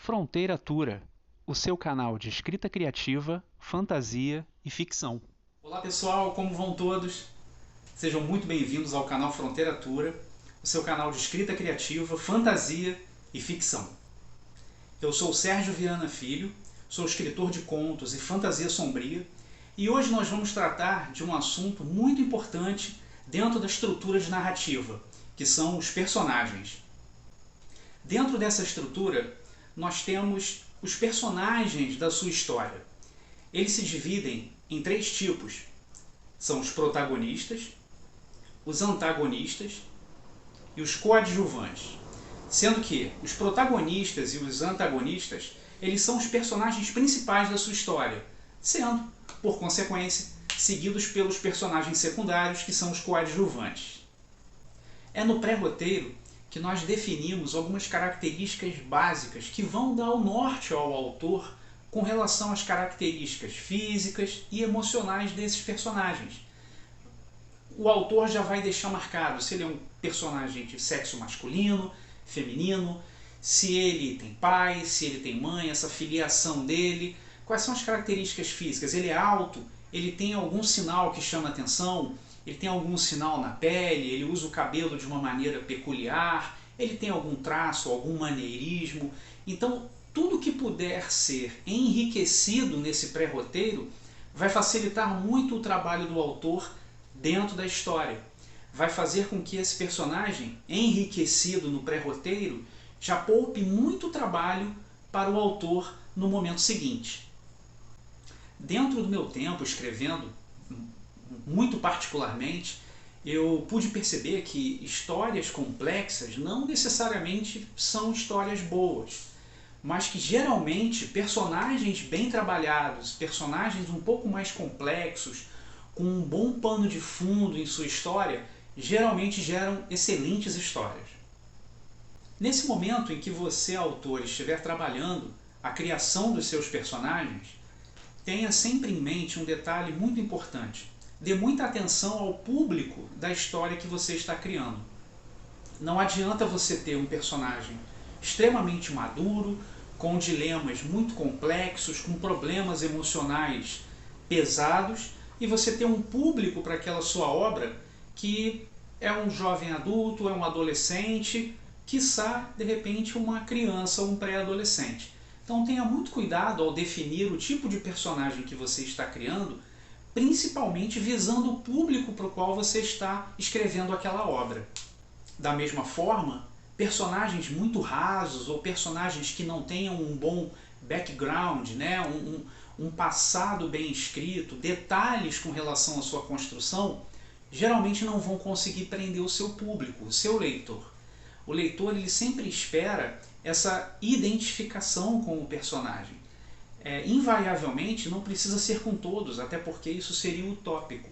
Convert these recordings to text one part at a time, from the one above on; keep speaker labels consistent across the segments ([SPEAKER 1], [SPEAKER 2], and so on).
[SPEAKER 1] Fronteiratura, o seu canal de escrita criativa, fantasia e ficção.
[SPEAKER 2] Olá pessoal, como vão todos? Sejam muito bem-vindos ao canal Fronteiratura, o seu canal de escrita criativa, fantasia e ficção. Eu sou o Sérgio Viana Filho, sou escritor de contos e fantasia sombria, e hoje nós vamos tratar de um assunto muito importante dentro da estrutura de narrativa, que são os personagens. Dentro dessa estrutura, nós temos os personagens da sua história. Eles se dividem em três tipos. São os protagonistas, os antagonistas e os coadjuvantes. Sendo que os protagonistas e os antagonistas, eles são os personagens principais da sua história, sendo, por consequência, seguidos pelos personagens secundários, que são os coadjuvantes. É no pré-roteiro que nós definimos algumas características básicas que vão dar o norte ao autor com relação às características físicas e emocionais desses personagens. O autor já vai deixar marcado se ele é um personagem de sexo masculino, feminino, se ele tem pai, se ele tem mãe, essa filiação dele, quais são as características físicas. Ele é alto, ele tem algum sinal que chama atenção, ele tem algum sinal na pele, ele usa o cabelo de uma maneira peculiar, ele tem algum traço, algum maneirismo. Então, tudo que puder ser enriquecido nesse pré-roteiro vai facilitar muito o trabalho do autor dentro da história. Vai fazer com que esse personagem, enriquecido no pré-roteiro, já poupe muito trabalho para o autor no momento seguinte. Dentro do meu tempo escrevendo, muito particularmente, eu pude perceber que histórias complexas não necessariamente são histórias boas, mas que geralmente personagens bem trabalhados, personagens um pouco mais complexos, com um bom pano de fundo em sua história, geralmente geram excelentes histórias. Nesse momento em que você, autor, estiver trabalhando a criação dos seus personagens, tenha sempre em mente um detalhe muito importante. Dê muita atenção ao público da história que você está criando. Não adianta você ter um personagem extremamente maduro, com dilemas muito complexos, com problemas emocionais pesados, e você ter um público para aquela sua obra que é um jovem adulto, é um adolescente, quiçá, de repente, uma criança ou um pré-adolescente. Então tenha muito cuidado ao definir o tipo de personagem que você está criando, principalmente visando o público para o qual você está escrevendo aquela obra. Da mesma forma, personagens muito rasos ou personagens que não tenham um bom background, né? um passado bem escrito, detalhes com relação à sua construção, geralmente não vão conseguir prender o seu público, o seu leitor. O leitor ele sempre espera essa identificação com o personagem. Invariavelmente não precisa ser com todos, até porque isso seria utópico.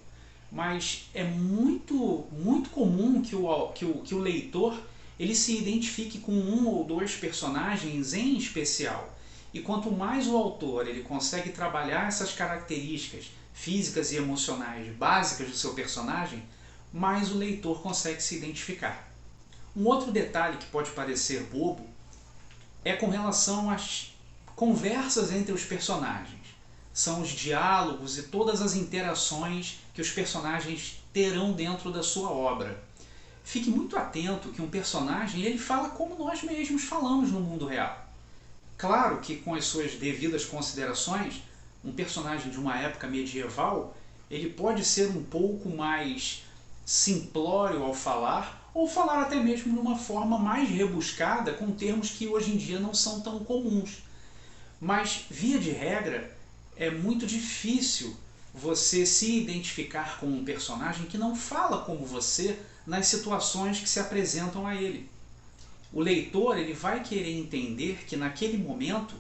[SPEAKER 2] Mas é muito comum que o leitor ele se identifique com um ou dois personagens em especial. E quanto mais o autor ele consegue trabalhar essas características físicas e emocionais básicas do seu personagem, mais o leitor consegue se identificar. Um outro detalhe que pode parecer bobo é com relação às conversas entre os personagens. São os diálogos e todas as interações que os personagens terão dentro da sua obra. Fique muito atento que um personagem ele fala como nós mesmos falamos no mundo real. Claro que com as suas devidas considerações, um personagem de uma época medieval, ele pode ser um pouco mais simplório ao falar, ou falar até mesmo de uma forma mais rebuscada, com termos que hoje em dia não são tão comuns. Mas, via de regra, é muito difícil você se identificar com um personagem que não fala como você nas situações que se apresentam a ele. O leitor ele vai querer entender que naquele momento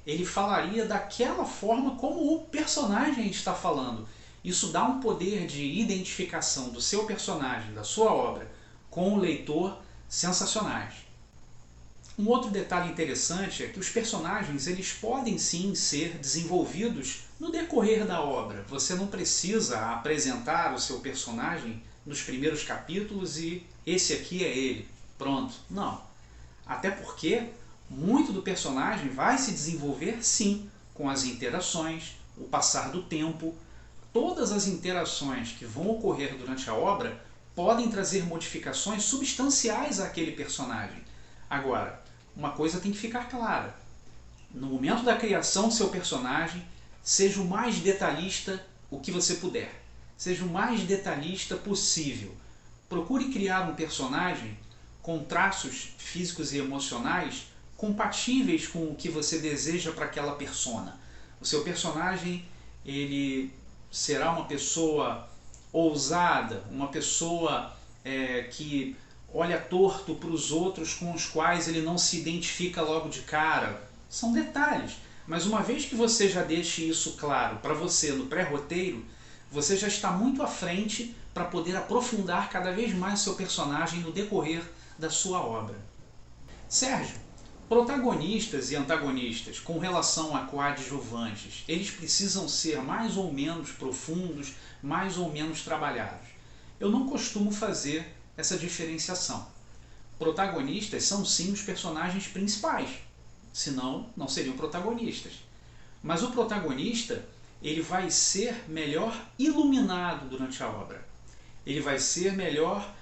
[SPEAKER 2] ele falaria daquela forma como o personagem está falando. Isso dá um poder de identificação do seu personagem, da sua obra, com o leitor sensacionais. Um outro detalhe interessante é que os personagens eles podem sim ser desenvolvidos no decorrer da obra. Você não precisa apresentar o seu personagem nos primeiros capítulos e esse aqui é ele. Pronto. Não. Até porque muito do personagem vai se desenvolver sim com as interações, o passar do tempo. Todas as interações que vão ocorrer durante a obra podem trazer modificações substanciais àquele personagem. Agora, uma coisa tem que ficar clara. No momento da criação do seu personagem, seja o mais detalhista o que você puder. Seja o mais detalhista possível. Procure criar um personagem com traços físicos e emocionais compatíveis com o que você deseja para aquela persona. O seu personagem, ele será uma pessoa ousada, uma pessoa que olha torto para os outros com os quais ele não se identifica logo de cara. São detalhes, mas uma vez que você já deixe isso claro para você no pré-roteiro, você já está muito à frente para poder aprofundar cada vez mais o seu personagem no decorrer da sua obra. Sérgio, protagonistas e antagonistas com relação a coadjuvantes, eles precisam ser mais ou menos profundos, mais ou menos trabalhados. Eu não costumo fazer essa diferenciação. Protagonistas são sim os personagens principais, senão não seriam protagonistas. Mas o protagonista, ele vai ser melhor iluminado durante a obra. Ele vai ser melhor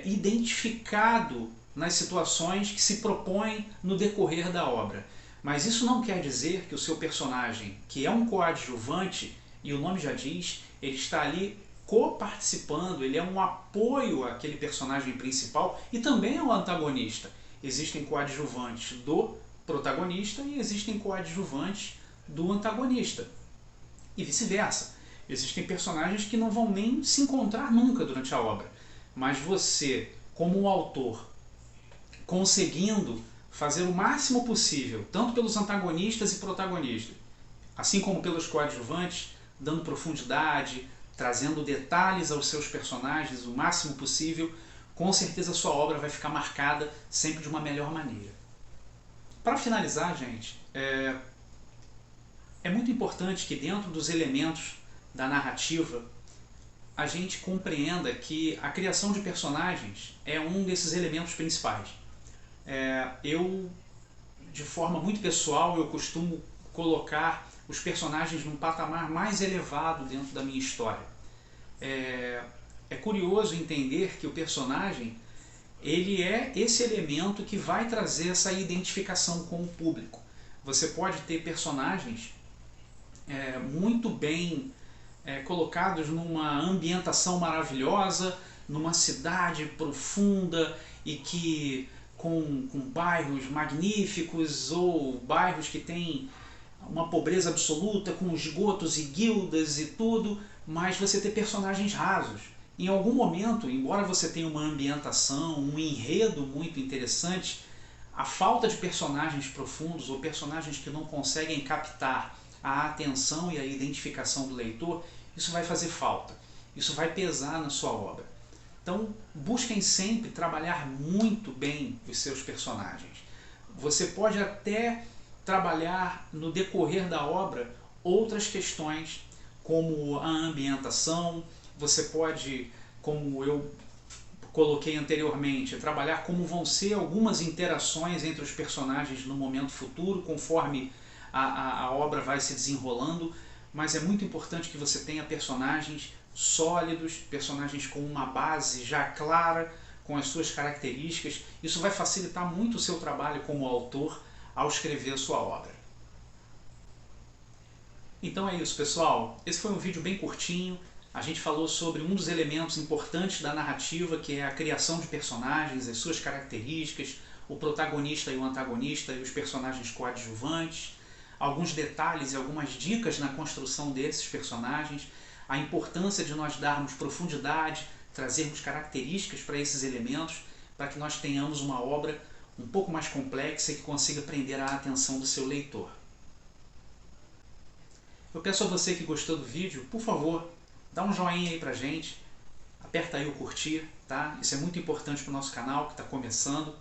[SPEAKER 2] identificado nas situações que se propõem no decorrer da obra. Mas isso não quer dizer que o seu personagem, que é um coadjuvante, e o nome já diz, ele está ali coparticipando, ele é um apoio àquele personagem principal e também ao antagonista. Existem coadjuvantes do protagonista e existem coadjuvantes do antagonista. E vice-versa. Existem personagens que não vão nem se encontrar nunca durante a obra. Mas você, como um autor, conseguindo fazer o máximo possível, tanto pelos antagonistas e protagonistas, assim como pelos coadjuvantes, dando profundidade, trazendo detalhes aos seus personagens o máximo possível, com certeza a sua obra vai ficar marcada sempre de uma melhor maneira. Para finalizar, gente, é muito importante que dentro dos elementos da narrativa a gente compreenda que a criação de personagens é um desses elementos principais. Eu, de forma muito pessoal, eu costumo colocar os personagens num patamar mais elevado dentro da minha história. É curioso entender que o personagem, ele é esse elemento que vai trazer essa identificação com o público. Você pode ter personagens muito bem colocados numa ambientação maravilhosa, numa cidade profunda e que com bairros magníficos ou bairros que têm uma pobreza absoluta, com esgotos e guildas e tudo, mas você ter personagens rasos. Em algum momento, embora você tenha uma ambientação, um enredo muito interessante, a falta de personagens profundos ou personagens que não conseguem captar a atenção e a identificação do leitor, isso vai fazer falta, isso vai pesar na sua obra. Então, busquem sempre trabalhar muito bem os seus personagens. Você pode até trabalhar no decorrer da obra outras questões, como a ambientação, você pode, como eu coloquei anteriormente, trabalhar como vão ser algumas interações entre os personagens no momento futuro, conforme a obra vai se desenrolando, mas é muito importante que você tenha personagens sólidos, personagens com uma base já clara, com as suas características. Isso vai facilitar muito o seu trabalho como autor ao escrever a sua obra. Então é isso, pessoal. Esse foi um vídeo bem curtinho. A gente falou sobre um dos elementos importantes da narrativa, que é a criação de personagens, as suas características, o protagonista e o antagonista e os personagens coadjuvantes, alguns detalhes e algumas dicas na construção desses personagens, a importância de nós darmos profundidade, trazermos características para esses elementos, para que nós tenhamos uma obra um pouco mais complexa e que consiga prender a atenção do seu leitor. Eu peço a você que gostou do vídeo, por favor, dá um joinha aí pra gente, aperta aí o curtir, tá? Isso é muito importante para o nosso canal que está começando.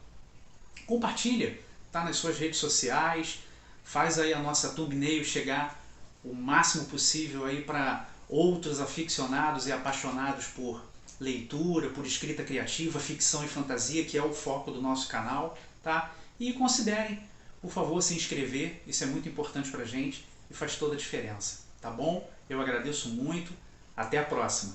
[SPEAKER 2] Compartilha, tá? Nas suas redes sociais, faz aí a nossa thumbnail chegar o máximo possível aí para outros aficionados e apaixonados por leitura, por escrita criativa, ficção e fantasia, que é o foco do nosso canal, tá? E considerem por favor, se inscrever. Isso é muito importante para a gente e faz toda a diferença. Tá bom? Eu agradeço muito. Até a próxima.